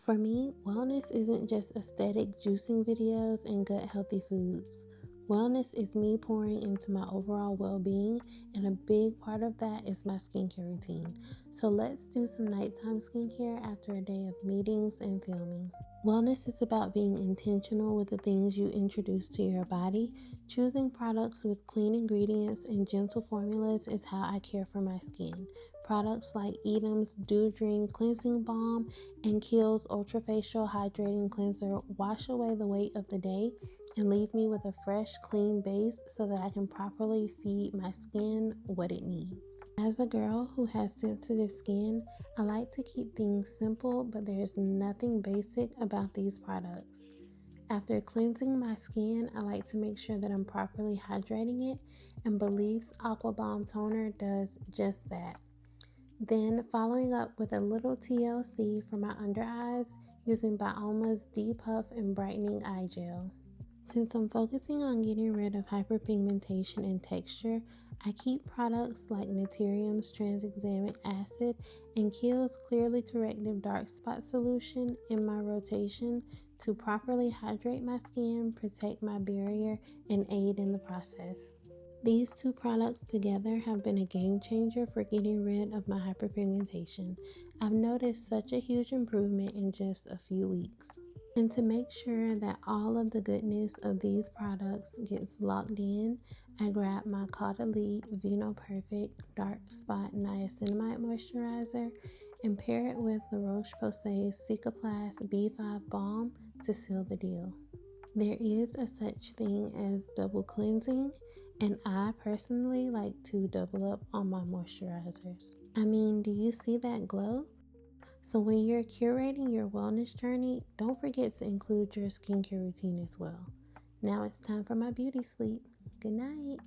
For me, wellness isn't just aesthetic juicing videos and gut healthy foods. Wellness is me pouring into my overall well-being, and a big part of that is my skincare routine. So let's do some nighttime skincare after a day of meetings and filming. Wellness is about being intentional with the things you introduce to your body. Choosing products with clean ingredients and gentle formulas is how I care for my skin. Products like Edom's Dew Dream Cleansing Balm and Kiehl's Ultra Facial Hydrating Cleanser wash away the weight of the day and leave me with a fresh, clean base so that I can properly feed my skin what it needs. As a girl who has sensitive skin, I like to keep things simple, but there's nothing basic about these products. After cleansing my skin, I like to make sure that I'm properly hydrating it, and Belif's Aqua Balm Toner does just that. Then following up with a little TLC for my under eyes using Bioma's Depuff and Brightening Eye Gel. Since I'm focusing on getting rid of hyperpigmentation and texture, I keep products like Naturium's Tranexamic Acid and Kiehl's Clearly Corrective Dark Spot Solution in my rotation to properly hydrate my skin, protect my barrier, and aid in the process. These two products together have been a game changer for getting rid of my hyperpigmentation. I've noticed such a huge improvement in just a few weeks. And to make sure that all of the goodness of these products gets locked in, I grab my Caudalie Vino Perfect Dark Spot Niacinamide Moisturizer and pair it with La Roche-Posay's Cicaplast B5 Balm to seal the deal. There is a such thing as double cleansing, and I personally like to double up on my moisturizers. I mean, do you see that glow? So when you're curating your wellness journey, don't forget to include your skincare routine as well. Now it's time for my beauty sleep. Good night.